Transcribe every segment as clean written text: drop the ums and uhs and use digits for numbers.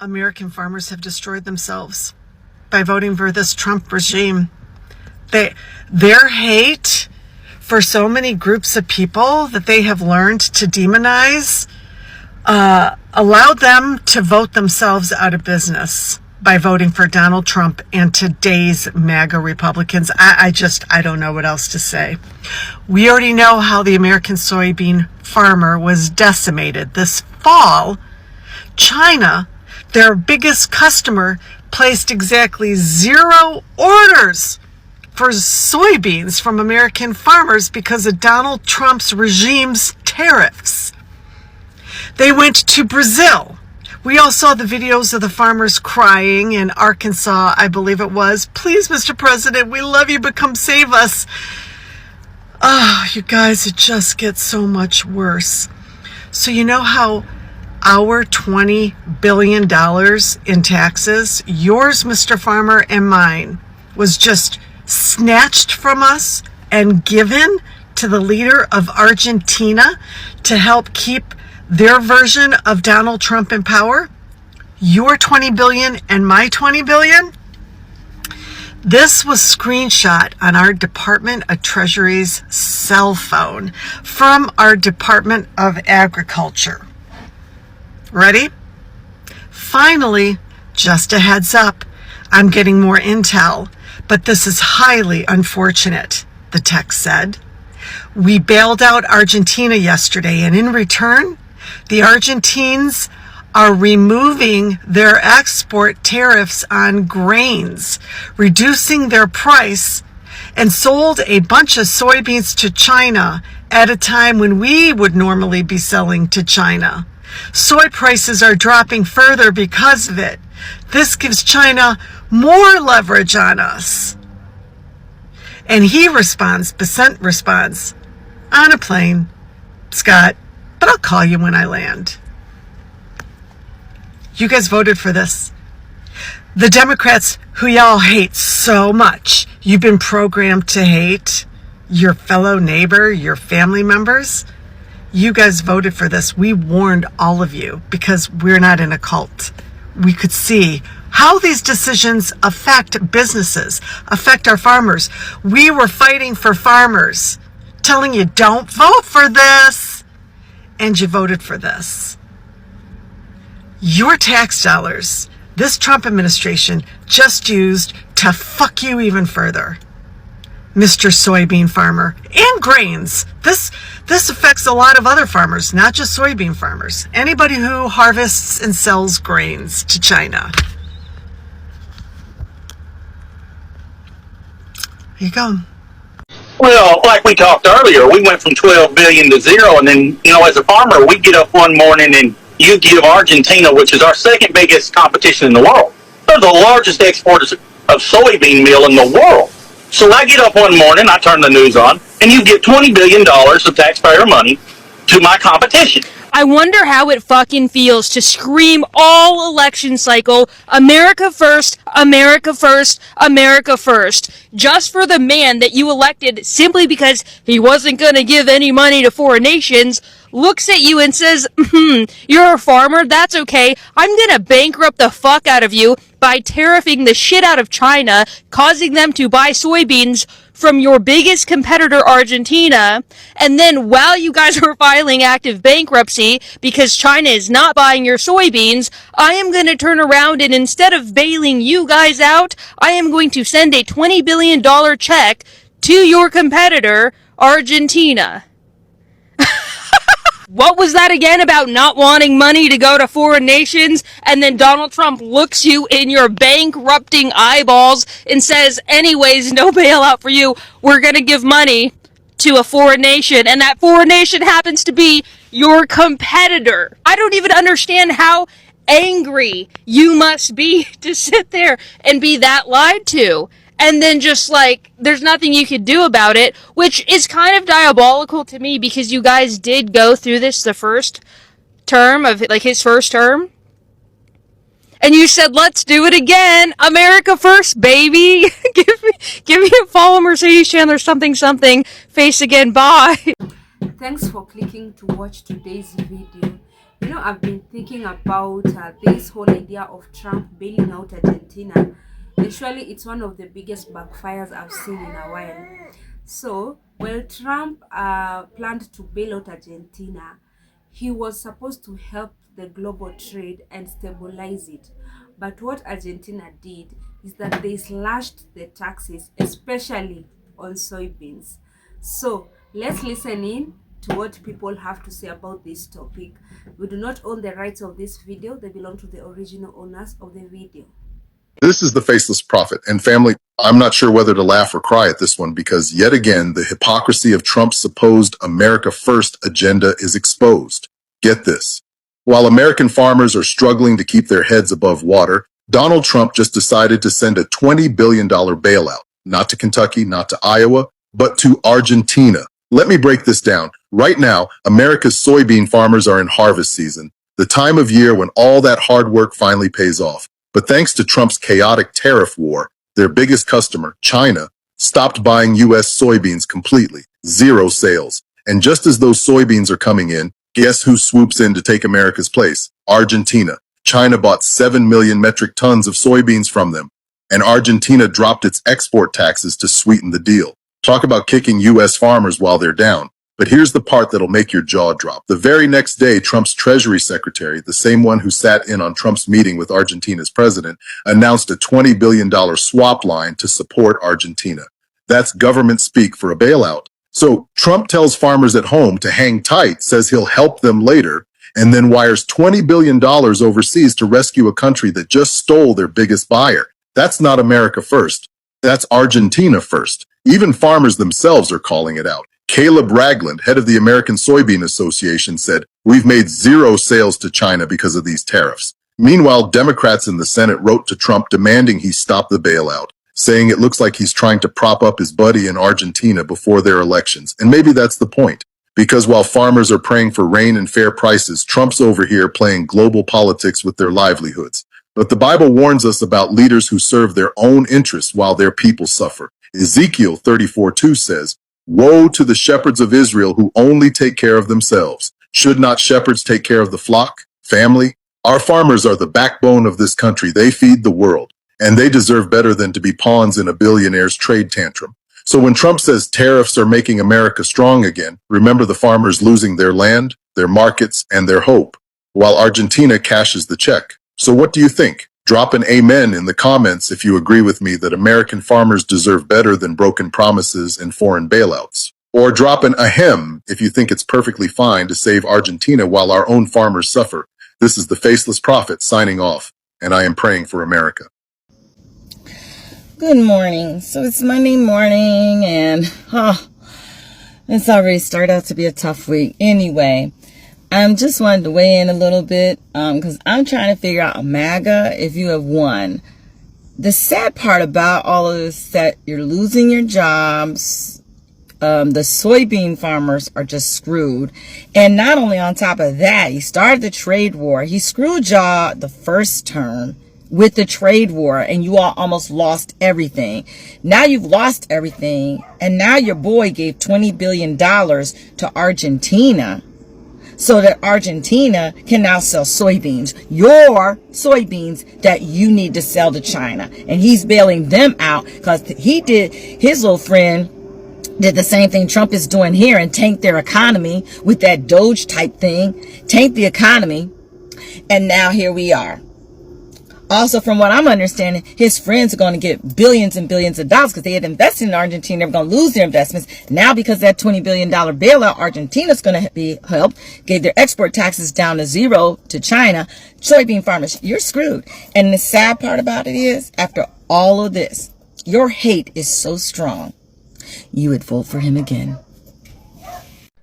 American farmers have destroyed themselves by voting for this Trump regime. Their hate for so many groups of people that they have learned to demonize allowed them to vote themselves out of business by voting for Donald Trump and today's MAGA Republicans. I don't know what else to say. We already know how the American soybean farmer was decimated this fall. China, their biggest customer, placed exactly 0 orders for soybeans from American farmers because of Donald Trump's regime's tariffs. They went to Brazil. We all saw the videos of the farmers crying in Arkansas, I believe it was. Please, Mr. President, we love you, but come save us. Oh, you guys, it just gets so much worse. So you know how our $20 billion in taxes, yours, Mr. Farmer, and mine, was just snatched from us and given to the leader of Argentina to help keep their version of Donald Trump in power? Your 20 billion and my 20 billion? This was screenshot on our Department of Treasury's cell phone from our Department of Agriculture. Ready? Finally, just a heads up, I'm getting more intel, but this is highly unfortunate, the text said. We bailed out Argentina yesterday, and in return, the Argentines are removing their export tariffs on grains, reducing their price, and sold a bunch of soybeans to China at a time when we would normally be selling to China. Soy prices are dropping further because of it. This gives China more leverage on us. And he responds, Besant responds, on a plane, Scott, but I'll call you when I land. You guys voted for this. The Democrats, who y'all hate so much, you've been programmed to hate your fellow neighbor, your family members. You guys voted for this. We warned all of you because we're not in a cult. We could see how these decisions affect businesses, affect our farmers. We were fighting for farmers, telling you don't vote for this, and you voted for this. Your tax dollars, this Trump administration just used to fuck you even further, Mr. Soybean farmer, and grains. This affects a lot of other farmers, not just soybean farmers. Anybody who harvests and sells grains to China. Here you go. Well, like we talked earlier, we went from 12 billion to 0, and then, as a farmer, we get up one morning and you give Argentina, which is our second biggest competition in the world. They're the largest exporters of soybean meal in the world. So I get up one morning, I turn the news on, and you get $20 billion of taxpayer money to my competition. I wonder how it fucking feels to scream all election cycle, America first, America first, America first, just for the man that you elected simply because he wasn't going to give any money to foreign nations, looks at you and says, you're a farmer, that's okay, I'm going to bankrupt the fuck out of you by tariffing the shit out of China, causing them to buy soybeans from your biggest competitor, Argentina, and then while you guys are filing active bankruptcy because China is not buying your soybeans, I am going to turn around and instead of bailing you guys out, I am going to send a $20 billion check to your competitor, Argentina. What was that again about not wanting money to go to foreign nations? And then Donald Trump looks you in your bankrupting eyeballs and says, anyways, no bailout for you. We're going to give money to a foreign nation. And that foreign nation happens to be your competitor. I don't even understand how angry you must be to sit there and be that lied to. And then just there's nothing you could do about it, which is kind of diabolical to me because you guys did go through this the first term of, his first term. And you said, let's do it again. America first, baby. give me a follow Mercedes Chandler something. Face again. Bye. Thanks for clicking to watch today's video. I've been thinking about this whole idea of Trump bailing out Argentina. And surely it's one of the biggest backfires I've seen in a while. So, while Trump planned to bail out Argentina, he was supposed to help the global trade and stabilize it. But what Argentina did is that they slashed the taxes, especially on soybeans. So let's listen in to what people have to say about this topic. We do not own the rights of this video, they belong to the original owners of the video. This is the Faceless Prophet. And family, I'm not sure whether to laugh or cry at this one because yet again, the hypocrisy of Trump's supposed America First agenda is exposed. Get this. While American farmers are struggling to keep their heads above water, Donald Trump just decided to send a $20 billion bailout, not to Kentucky, not to Iowa, but to Argentina. Let me break this down. Right now, America's soybean farmers are in harvest season, the time of year when all that hard work finally pays off. But thanks to Trump's chaotic tariff war, their biggest customer, China, stopped buying U.S. soybeans completely. Zero sales. And just as those soybeans are coming in, guess who swoops in to take America's place? Argentina. China bought 7 million metric tons of soybeans from them, and Argentina dropped its export taxes to sweeten the deal. Talk about kicking U.S. farmers while they're down. But here's the part that'll make your jaw drop. The very next day, Trump's Treasury Secretary, the same one who sat in on Trump's meeting with Argentina's president, announced a $20 billion swap line to support Argentina. That's government speak for a bailout. So Trump tells farmers at home to hang tight, says he'll help them later, and then wires $20 billion overseas to rescue a country that just stole their biggest buyer. That's not America first. That's Argentina first. Even farmers themselves are calling it out. Caleb Ragland, head of the American Soybean Association, said, "We've made zero sales to China because of these tariffs." Meanwhile, Democrats in the Senate wrote to Trump demanding he stop the bailout, saying it looks like he's trying to prop up his buddy in Argentina before their elections. And maybe that's the point. Because while farmers are praying for rain and fair prices, Trump's over here playing global politics with their livelihoods. But the Bible warns us about leaders who serve their own interests while their people suffer. Ezekiel 34:2 says, "Woe to the shepherds of Israel who only take care of themselves. Should not shepherds take care of the flock?" Family, our farmers are the backbone of this country. They feed the world, and they deserve better than to be pawns in a billionaire's trade tantrum. So when Trump says tariffs are making America strong again, remember the farmers losing their land, their markets, and their hope, while Argentina cashes the check. So what do you think? Drop an amen in the comments if you agree with me that American farmers deserve better than broken promises and foreign bailouts. Or drop an ahem if you think it's perfectly fine to save Argentina while our own farmers suffer. This is the Faceless Prophet signing off, and I am praying for America. Good morning. So it's Monday morning and it's already started out to be a tough week. Anyway, I'm just wanted to weigh in a little bit because I'm trying to figure out MAGA if you have won. The sad part about all of this is that you're losing your jobs. The soybean farmers are just screwed. And not only on top of that, he started the trade war. He screwed y'all the first term with the trade war, and you all almost lost everything. Now you've lost everything, and now your boy gave $20 billion to Argentina so that Argentina can now sell soybeans, your soybeans that you need to sell to China. And he's bailing them out because his little friend did the same thing Trump is doing here and tanked their economy with that Doge type thing, tanked the economy, and now here we are. Also, from what I'm understanding, his friends are going to get billions and billions of dollars because they had invested in Argentina. They're going to lose their investments. Now, because that $20 billion bailout, Argentina's going to be helped, gave their export taxes down to zero to China. Soybean farmers, you're screwed. And the sad part about it is, after all of this, your hate is so strong, you would vote for him again.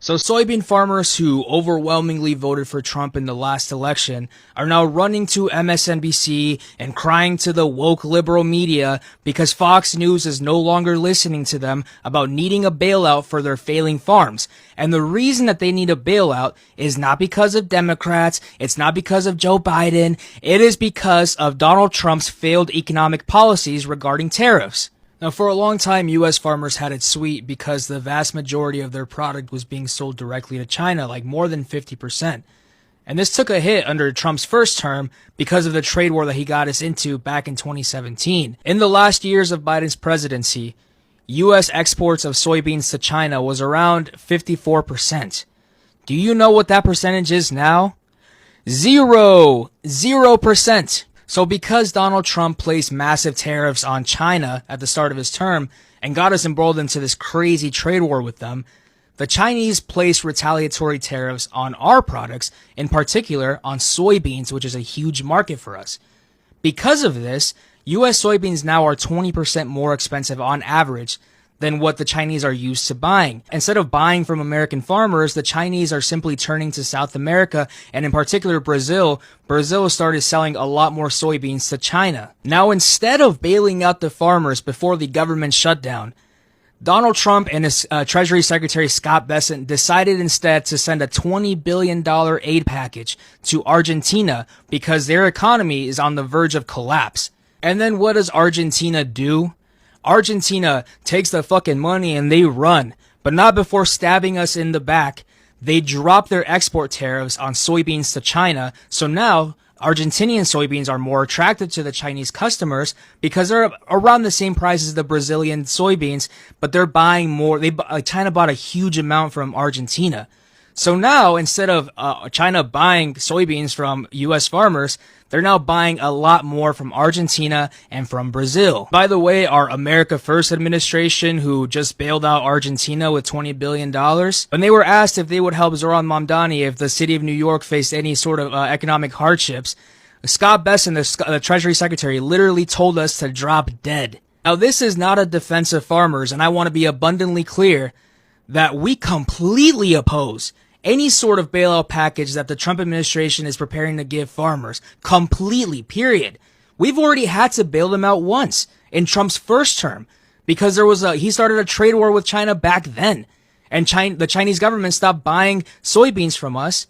So soybean farmers who overwhelmingly voted for Trump in the last election are now running to MSNBC and crying to the woke liberal media because Fox News is no longer listening to them about needing a bailout for their failing farms. And the reason that they need a bailout is not because of Democrats, it's not because of Joe Biden, it is because of Donald Trump's failed economic policies regarding tariffs. Now, for a long time, U.S. farmers had it sweet because the vast majority of their product was being sold directly to China, like more than 50%. And this took a hit under Trump's first term because of the trade war that he got us into back in 2017. In the last years of Biden's presidency, U.S. exports of soybeans to China was around 54%. Do you know what that percentage is now? 0%. So because Donald Trump placed massive tariffs on China at the start of his term and got us embroiled into this crazy trade war with them, the Chinese placed retaliatory tariffs on our products, in particular on soybeans, which is a huge market for us. Because of this, U.S. soybeans now are 20% more expensive on average than what the Chinese are used to buying. Instead of buying from American farmers, the Chinese are simply turning to South America, and in particular Brazil. Brazil started selling a lot more soybeans to China. Now, instead of bailing out the farmers before the government shutdown, Donald Trump and his Treasury Secretary Scott Bessent decided instead to send a $20 billion aid package to Argentina because their economy is on the verge of collapse. And then what does Argentina do? Argentina takes the fucking money and they run, but not before stabbing us in the back. They drop their export tariffs on soybeans to China, so now Argentinian soybeans are more attractive to the Chinese customers because they're around the same price as the Brazilian soybeans, but they're buying more. China bought a huge amount from Argentina. So now, instead of China buying soybeans from U.S. farmers, they're now buying a lot more from Argentina and from Brazil. By the way, our America First administration, who just bailed out Argentina with $20 billion, when they were asked if they would help Zoran Mamdani if the city of New York faced any sort of economic hardships, Scott Bessent, the Treasury Secretary, literally told us to drop dead. Now, this is not a defense of farmers, and I want to be abundantly clear that we completely oppose any sort of bailout package that the Trump administration is preparing to give farmers. Completely, period. We've already had to bail them out once in Trump's first term because he started a trade war with China back then, and the Chinese government stopped buying soybeans from us,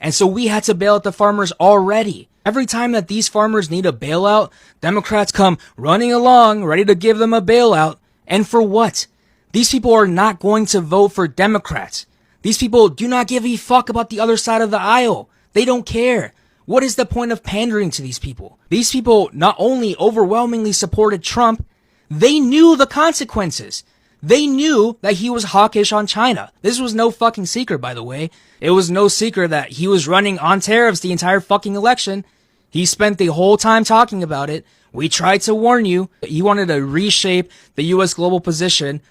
and so we had to bail out the farmers already. Every time that these farmers need a bailout, Democrats come running along, ready to give them a bailout. And for what? These people are not going to vote for Democrats. These people do not give a fuck about the other side of the aisle. They don't care. What is the point of pandering to these people? These people not only overwhelmingly supported Trump, they knew the consequences. They knew that he was hawkish on China. This was no fucking secret, by the way. It was no secret that he was running on tariffs the entire fucking election. He spent the whole time talking about it. We tried to warn you. He wanted to reshape the U.S. global position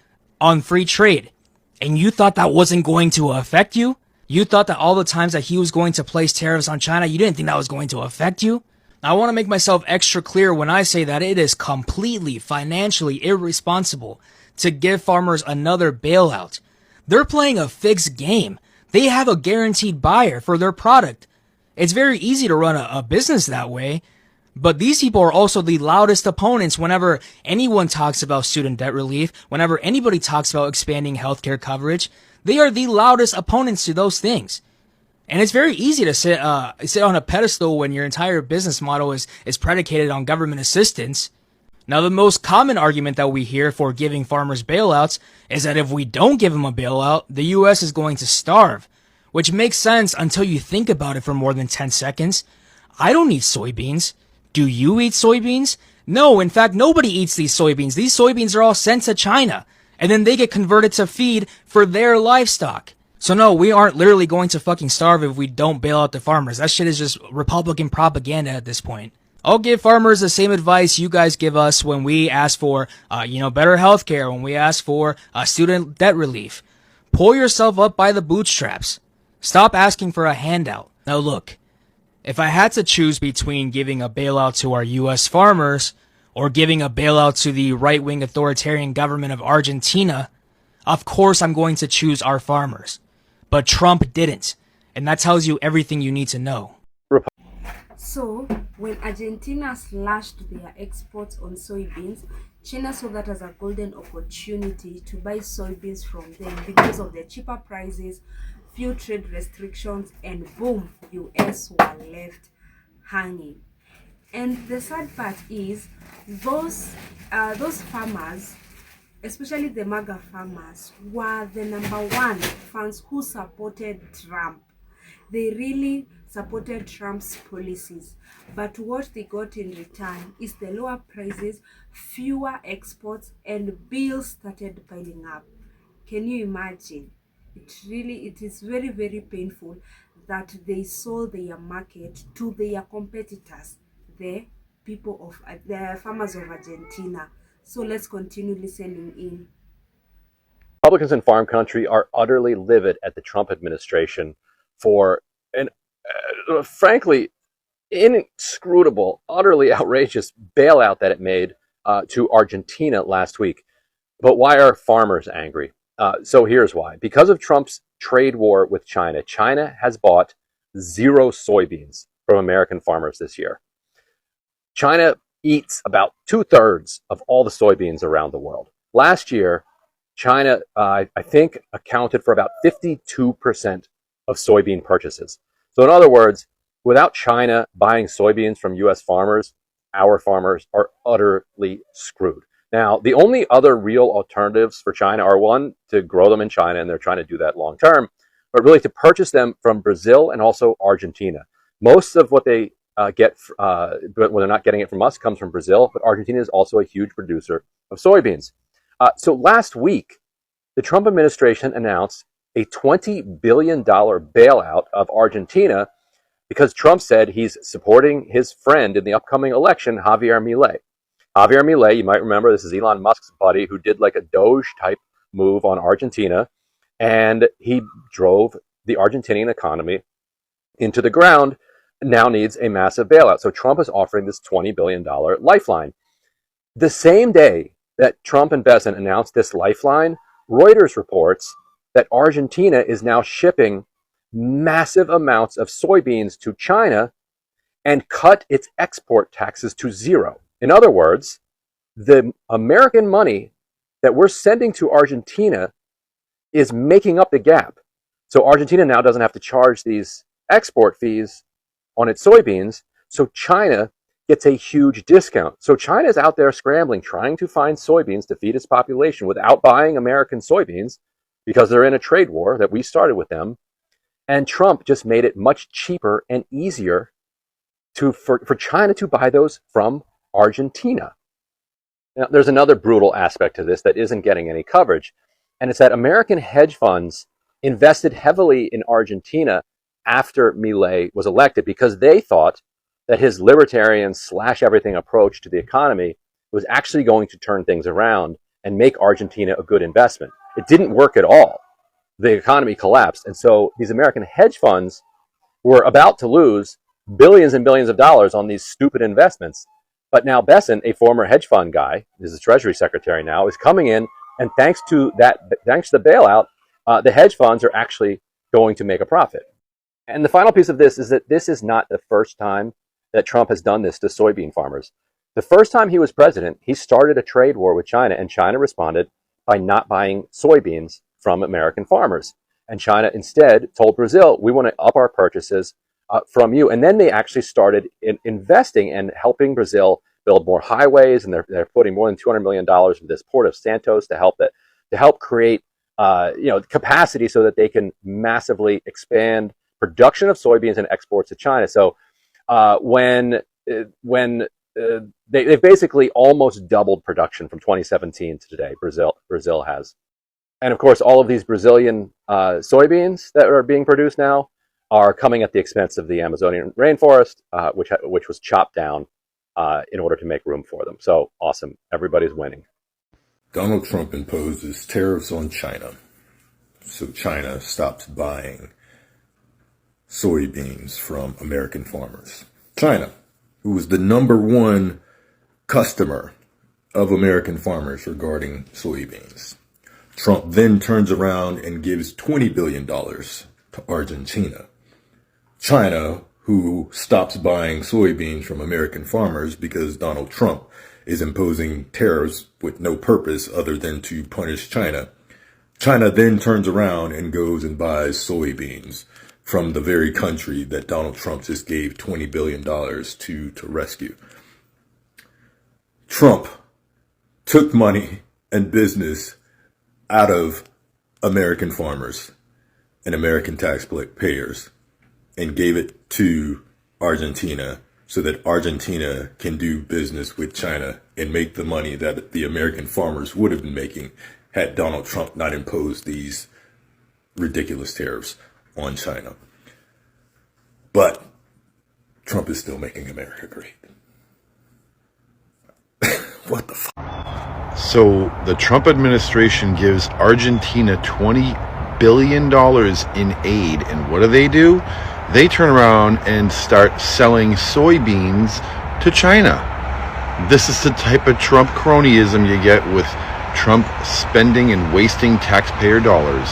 on free trade. And you thought that wasn't going to affect you? You thought that all the times that he was going to place tariffs on China, you didn't think that was going to affect you? I want to make myself extra clear when I say that it is completely financially irresponsible to give farmers another bailout. They're playing a fixed game. They have a guaranteed buyer for their product. It's very easy to run a business that way. But these people are also the loudest opponents whenever anyone talks about student debt relief, whenever anybody talks about expanding healthcare coverage. They are the loudest opponents to those things. And it's very easy to sit on a pedestal when your entire business model is predicated on government assistance. Now, the most common argument that we hear for giving farmers bailouts is that if we don't give them a bailout, the U.S. is going to starve, which makes sense until you think about it for more than 10 seconds. I don't eat soybeans. Do you eat soybeans? No, in fact, nobody eats these soybeans. These soybeans are all sent to China, and then they get converted to feed for their livestock. So no, we aren't literally going to fucking starve if we don't bail out the farmers. That shit is just Republican propaganda at this point. I'll give farmers the same advice you guys give us when we ask for, better healthcare, when we ask for student debt relief. Pull yourself up by the bootstraps. Stop asking for a handout. Now look, if I had to choose between giving a bailout to our U.S. farmers or giving a bailout to the right-wing authoritarian government of Argentina, of course I'm going to choose our farmers. But Trump didn't, and that tells you everything you need to know. So, when Argentina slashed their exports on soybeans, China saw that as a golden opportunity to buy soybeans from them because of their cheaper prices, few trade restrictions, and boom, US were left hanging. And the sad part is those farmers, especially the MAGA farmers, were the number one fans who supported Trump. They really supported Trump's policies. But what they got in return is the lower prices, fewer exports, and bills started piling up. Can you imagine? It is very, very painful that they sold their market to their competitors, the people of the farmers of Argentina. So let's continue listening in. Republicans in farm country are utterly livid at the Trump administration for an frankly inscrutable, utterly outrageous bailout that it made to Argentina last week. But why are farmers angry? So here's why. Because of Trump's trade war with China, China has bought zero soybeans from American farmers this year. China eats about 2/3 of all the soybeans around the world. Last year, China, I think, accounted for about 52% of soybean purchases. So in other words, without China buying soybeans from U.S. farmers, our farmers are utterly screwed. Now, the only other real alternatives for China are, one, to grow them in China, and they're trying to do that long term, but really to purchase them from Brazil and also Argentina. Most of what they get, but when they're not getting it from us, comes from Brazil, but Argentina is also a huge producer of soybeans. So last week, the Trump administration announced a $20 billion bailout of Argentina because Trump said he's supporting his friend in the upcoming election, Javier Milei. Javier Milei, you might remember, this is Elon Musk's buddy who did like a Doge type move on Argentina, and he drove the Argentinian economy into the ground, now needs a massive bailout. So Trump is offering this $20 billion lifeline. The same day that Trump and Besson announced this lifeline, Reuters reports that Argentina is now shipping massive amounts of soybeans to China and cut its export taxes to zero. In other words, the American money that we're sending to Argentina is making up the gap. So Argentina now doesn't have to charge these export fees on its soybeans, so China gets a huge discount. So China is out there scrambling, trying to find soybeans to feed its population without buying American soybeans because they're in a trade war that we started with them. And Trump just made it much cheaper and easier for China to buy those from Argentina. Now, there's another brutal aspect to this that isn't getting any coverage, and it's that American hedge funds invested heavily in Argentina after Milei was elected because they thought that his libertarian slash everything approach to the economy was actually going to turn things around and make Argentina a good investment. It didn't work at all. The economy collapsed. And so these American hedge funds were about to lose billions and billions of dollars on these stupid investments. But now Besson, a former hedge fund guy, is the Treasury Secretary now, is coming in, and thanks to the bailout, the hedge funds are actually going to make a profit. And the final piece of this is that this is not the first time that Trump has done this to soybean farmers. The first time he was president, he started a trade war with China, and China responded by not buying soybeans from American farmers. And China instead told Brazil, we want to up our purchases from you. And then they actually started investing and helping Brazil build more highways, and they're putting more than $200 million into this port of Santos to help create capacity so that they can massively expand production of soybeans and exports to China. So they've basically almost doubled production from 2017 to today. Brazil has, and of course, all of these Brazilian soybeans that are being produced now are coming at the expense of the Amazonian rainforest, which was chopped down in order to make room for them. So awesome! Everybody's winning. Donald Trump imposes tariffs on China, so China stops buying soybeans from American farmers. China, who was the number one customer of American farmers regarding soybeans. Trump then turns around and gives $20 billion to Argentina. China, who stops buying soybeans from American farmers because Donald Trump is imposing tariffs with no purpose other than to punish China. China then turns around and goes and buys soybeans from the very country that Donald Trump just gave $20 billion to rescue. Trump took money and business out of American farmers and American taxpayers and gave it to Argentina so that Argentina can do business with China and make the money that the American farmers would have been making had Donald Trump not imposed these ridiculous tariffs on China. But Trump is still making America great. What the fuck? So the Trump administration gives Argentina $20 billion in aid. And what do? They turn around and start selling soybeans to China. This is the type of Trump cronyism you get with Trump spending and wasting taxpayer dollars.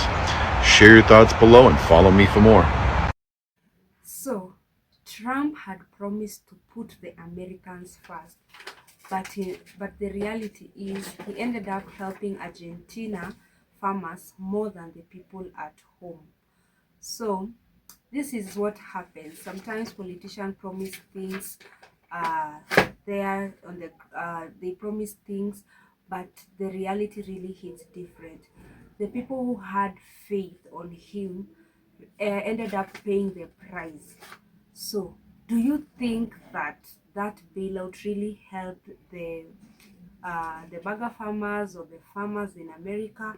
Share your thoughts below and follow me for more. So, Trump had promised to put the Americans first, but the reality is he ended up helping Argentina farmers more than the people at home. So, this is what happens. Sometimes politicians promise things, they promise things, but the reality really hits different. The people who had faith on him ended up paying the price. So, do you think that bailout really helped the MAGA farmers or the farmers in America,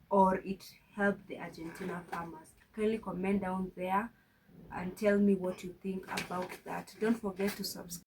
or it helped the Argentina farmers? Kindly comment down there and tell me what you think about that. Don't forget to subscribe.